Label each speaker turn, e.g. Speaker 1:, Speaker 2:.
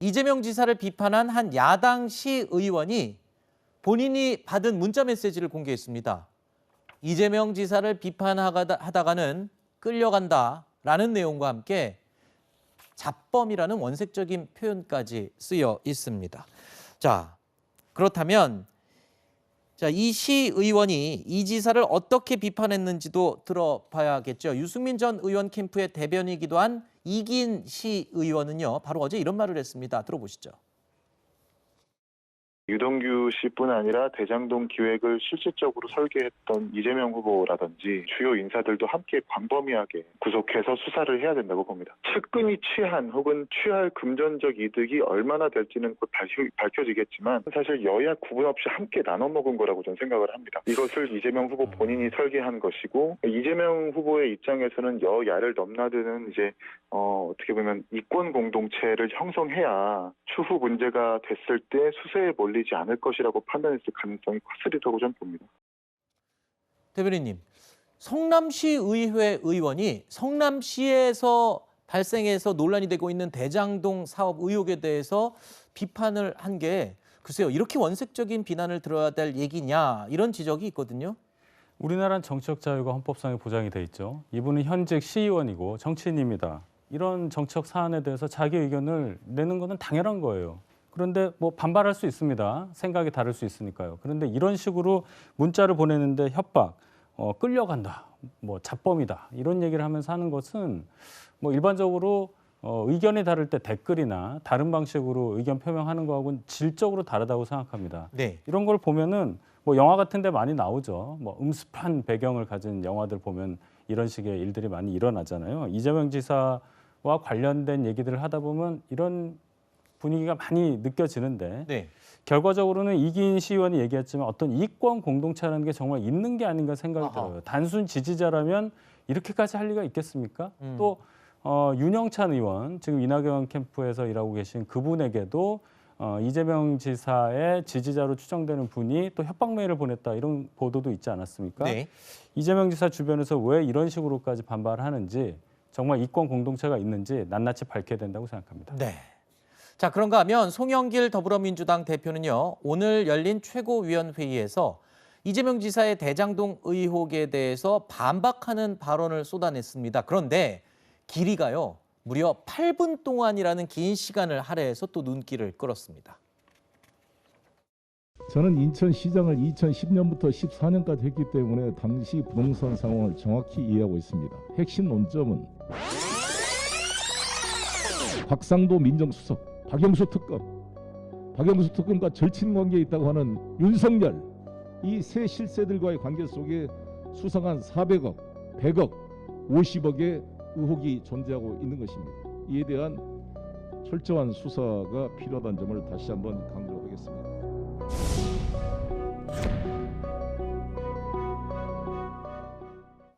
Speaker 1: 이재명 지사를 비판한 한 야당 시의원이 본인이 받은 문자 메시지를 공개했습니다. 이재명 지사를 비판하다가는 끌려간다라는 내용과 함께 잡범이라는 원색적인 표현까지 쓰여 있습니다. 자, 그렇다면 이 시의원이 이 지사를 어떻게 비판했는지도 들어봐야겠죠. 유승민 전 의원 캠프의 대변이기도 한 이기인 시의원은요, 바로 어제 이런 말을 했습니다. 들어보시죠.
Speaker 2: 유동규 씨뿐 아니라 대장동 기획을 실질적으로 설계했던 이재명 후보라든지 주요 인사들도 함께 광범위하게 구속해서 수사를 해야 된다고 봅니다. 측근이 취한 혹은 취할 금전적 이득이 얼마나 될지는 곧 밝혀지겠지만 사실 여야 구분 없이 함께 나눠 먹은 거라고 저는 생각을 합니다. 이것을 이재명 후보 본인이 설계한 것이고, 이재명 후보의 입장에서는 여야를 넘나드는 어떻게 보면 이권 공동체를 형성해야 추후 문제가 됐을 때 수세에 몰리지 않을 것이라고 판단했을 가능성이 컸으리라고 저는 봅니다.
Speaker 1: 대변인님, 성남시의회 의원이 성남시에서 발생해서 논란이 되고 있는 대장동 사업 의혹에 대해서 비판을 한 게 글쎄요, 이렇게 원색적인 비난을 들어야 될 얘기냐, 이런 지적이 있거든요.
Speaker 3: 우리나라는 정치적 자유가 헌법상에 보장이 돼 있죠. 이분은 현직 시의원이고 정치인입니다. 이런 정치적 사안에 대해서 자기 의견을 내는 것은 당연한 거예요. 그런데 뭐 반발할 수 있습니다. 생각이 다를 수 있으니까요. 그런데 이런 식으로 문자를 보내는데 협박, 끌려간다, 뭐 잡범이다, 이런 얘기를 하면서 하는 것은 뭐 일반적으로 의견이 다를 때 댓글이나 다른 방식으로 의견 표명하는 거하고는 질적으로 다르다고 생각합니다.
Speaker 1: 네.
Speaker 3: 이런 걸 보면은 뭐 영화 같은 데 많이 나오죠. 뭐 음습한 배경을 가진 영화들 보면 이런 식의 일들이 많이 일어나잖아요. 이재명 지사와 관련된 얘기들을 하다 보면 이런 분위기가 많이 느껴지는데,
Speaker 1: 네.
Speaker 3: 결과적으로는 이기인 시의원이 얘기했지만 어떤 이권 공동체라는 게 정말 있는 게 아닌가 생각이
Speaker 1: 아하.
Speaker 3: 들어요. 단순 지지자라면 이렇게까지 할 리가 있겠습니까? 또 윤영찬 의원, 지금 이낙연 캠프에서 일하고 계신 그분에게도 이재명 지사의 지지자로 추정되는 분이 또 협박 메일을 보냈다, 이런 보도도 있지 않았습니까?
Speaker 1: 네.
Speaker 3: 이재명 지사 주변에서 왜 이런 식으로까지 반발하는지, 정말 이권 공동체가 있는지 낱낱이 밝혀야 된다고 생각합니다.
Speaker 1: 네. 자, 그런가 하면 송영길 더불어민주당 대표는요, 오늘 열린 최고위원회의에서 이재명 지사의 대장동 의혹에 대해서 반박하는 발언을 쏟아냈습니다. 그런데 길이가요, 무려 8분 동안이라는 긴 시간을 할애해서 또 눈길을 끌었습니다.
Speaker 4: 저는 인천시장을 2010년부터 14년까지 했기 때문에 당시 부동산 상황을 정확히 이해하고 있습니다. 핵심 논점은 곽상도 민정수석, 박영수 특검과 절친 관계에 있다고 하는 윤석열, 이 세 실세들과의 관계 속에 수상한 400억, 100억, 50억의 의혹이 존재하고 있는 것입니다. 이에 대한 철저한 수사가 필요하다는 점을 다시 한번 강조하겠습니다.